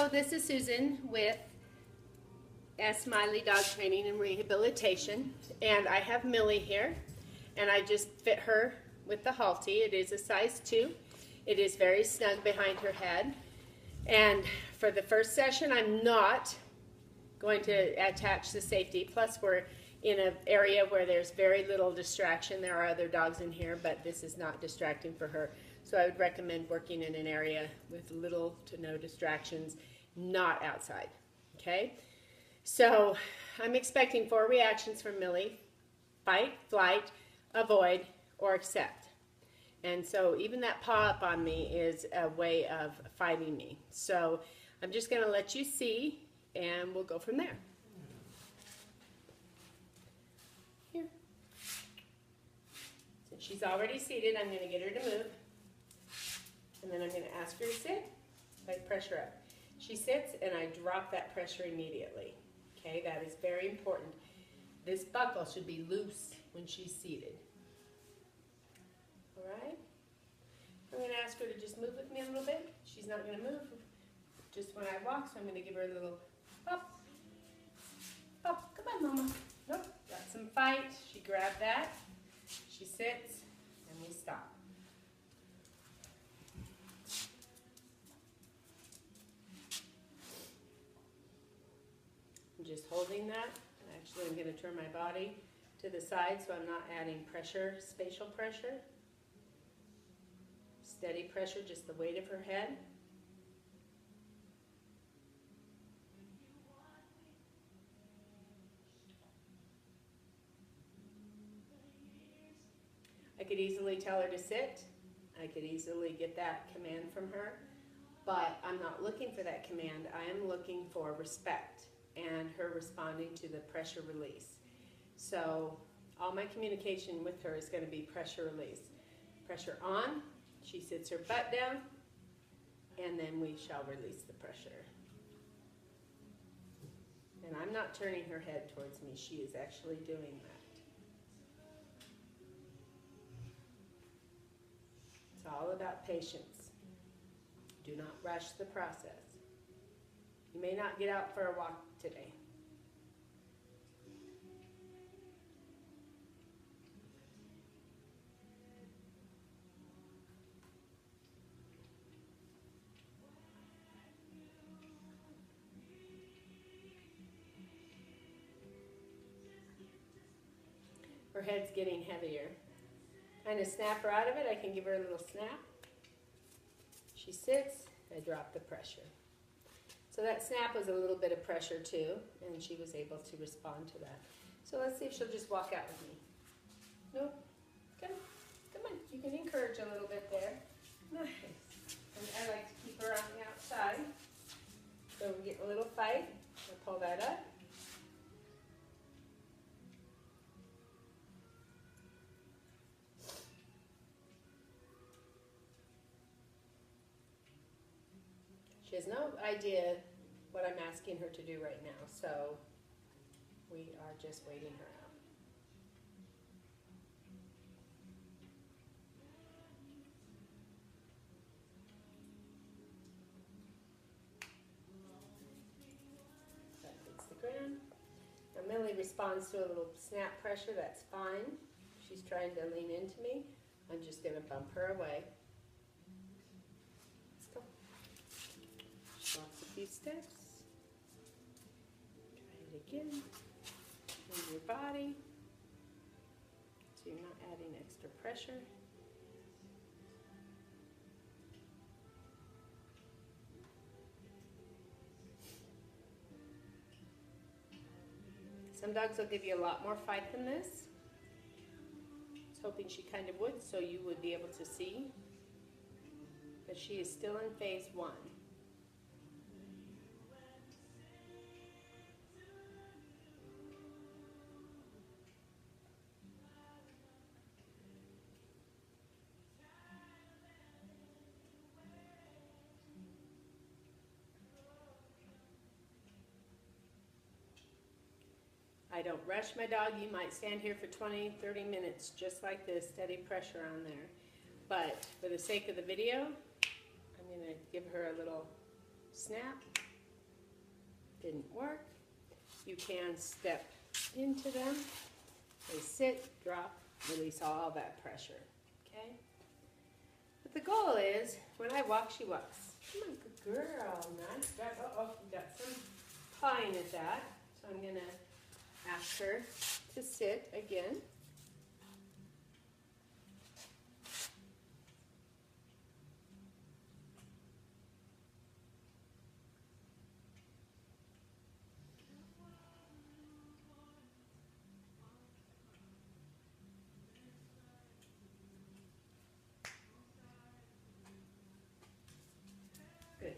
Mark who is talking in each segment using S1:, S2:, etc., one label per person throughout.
S1: Hello, this is Susan with Millie Dog Training and Rehabilitation, and I have Millie here, and I just fit her with the Halti. It is a size 2. It is very snug behind her head, and for the first session I'm not going to attach the safety. Plus we're in an area where there's very little distraction. There are other dogs in here, but this is not distracting for her. So I would recommend working in an area with little to no distractions, not outside, okay? So I'm expecting 4 reactions from Millie: fight, flight, avoid, or accept. And so even that paw up on me is a way of fighting me. So I'm just gonna let you see and we'll go from there. Here. Since she's already seated, I'm gonna get her to move. And then I'm going to ask her to sit. I pressure up. She sits and I drop that pressure immediately. Okay, that is very important. This buckle should be loose when she's seated. All right? I'm going to ask her to just move with me a little bit. She's not going to move just when I walk, so I'm going to give her a little up. Up. Come on, Mama. Nope. Got some fight. She grabbed that. She sits and we stop. Just holding that. Actually, I'm going to turn my body to the side so I'm not adding pressure, spatial pressure. Steady pressure, just the weight of her head. I could easily tell her to sit. I could easily get that command from her, but I'm not looking for that command. I am looking for respect and her responding to the pressure release. So all my communication with her is going to be pressure release. Pressure on, she sits her butt down, and then we shall release the pressure. And I'm not turning her head towards me, she is actually doing that. It's all about patience. Do not rush the process. You may not get out for a walk today. Her head's getting heavier. Kind of snap her out of it. I can give her a little snap. She sits, I drop the pressure. So that snap was a little bit of pressure too, and she was able to respond to that. So let's see if she'll just walk out with me. Nope. Come on. You can encourage a little bit there. Nice. And I like to keep her on the outside. So we get a little fight. I'll pull that up. She has no idea what I'm asking her to do right now, so we are just waiting her out. That hits the ground. Now Millie responds to a little snap pressure, that's fine. She's trying to lean into me. I'm just going to bump her away. Walks a few steps. Try it again. Move your body so you're not adding extra pressure. Some dogs will give you a lot more fight than this. I was hoping she kind of would, so you would be able to see. But she is still in phase 1. I don't rush my dog. You might stand here for 20, 30 minutes just like this, steady pressure on there. But for the sake of the video, I'm going to give her a little snap didn't work, you can step into them. They sit, drop, release all that pressure, okay? But the goal is, when I walk, she walks. Come on, good girl, nice job. Uh-oh, you got some pawing at that. So I'm gonna ask her to sit again. Good.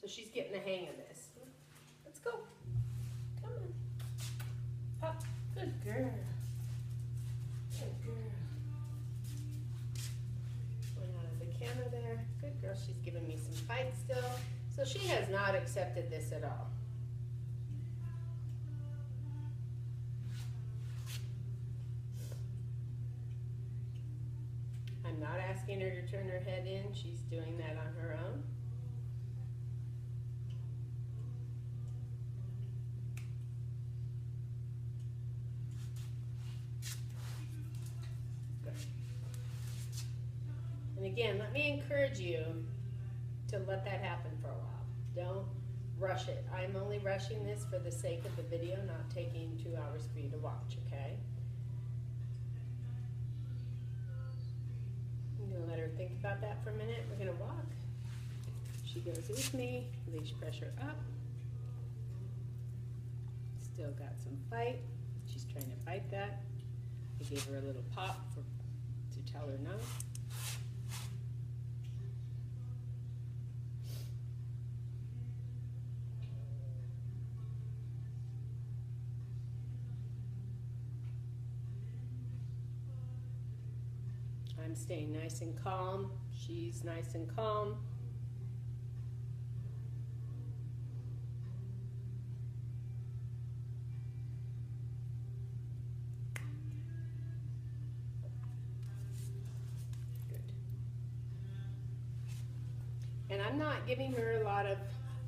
S1: So she's getting the hang of this. Let's go. Come on. Up. Good girl. Good girl. Went out of the camera there. Good girl. She's giving me some fight still. So she has not accepted this at all. I'm not asking her to turn her head in. She's doing that on her own. Good. And again, let me encourage you to let that happen for a while. Don't rush it. I'm only rushing this for the sake of the video, not taking 2 hours for you to watch, okay? I'm gonna let her think about that for a minute. We're gonna walk. She goes with me, leash pressure up. Still got some fight. She's trying to fight that. I gave her a little pop to tell her no. I'm staying nice and calm. She's nice and calm. Good. And I'm not giving her a lot of,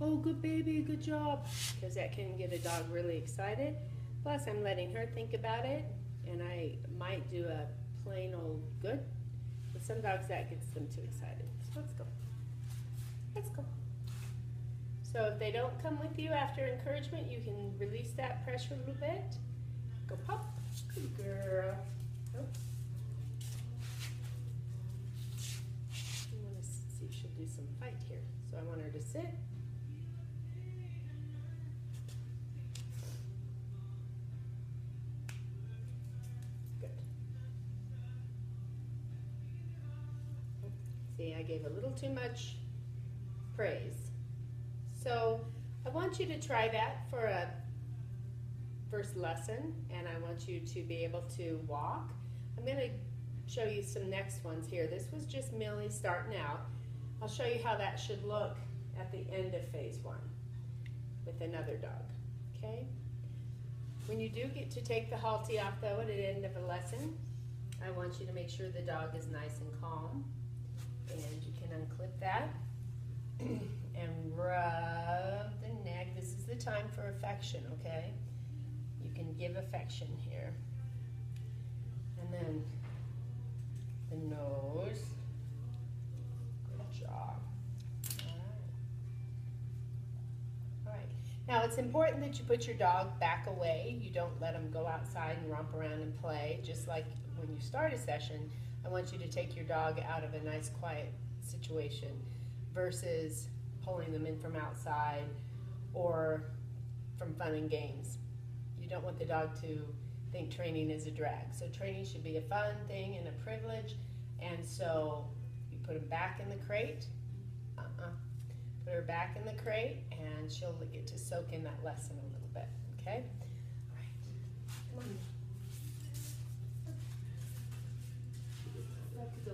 S1: oh, good baby, good job, because that can get a dog really excited. Plus, I'm letting her think about it, and I might do a plain old good. With some dogs, that gets them too excited. So let's go. Let's go. So if they don't come with you after encouragement, you can release that pressure a little bit. Go pop. Good girl. Oh. I want to see if she'll do some fight here. So I want her to sit. See, I gave a little too much praise. So I want you to try that for a first lesson, and I want you to be able to walk. I'm going to show you some next ones here. This was just Millie starting out. I'll show you how that should look at the end of phase 1 with another dog, okay? When you do get to take the Halti off though at the end of a lesson, I want you to make sure the dog is nice and calm. And you can unclip that and rub the neck. This is the time for affection, okay? You can give affection here. And then the nose. Good job. All right. Now it's important that you put your dog back away. You don't let him go outside and romp around and play, just like when you start a session. I want you to take your dog out of a nice quiet situation versus pulling them in from outside or from fun and games. You don't want the dog to think training is a drag. So training should be a fun thing and a privilege. And so you put him back in the crate. Put her back in the crate and she'll get to soak in that lesson a little bit, okay? All right, come on. Let's go.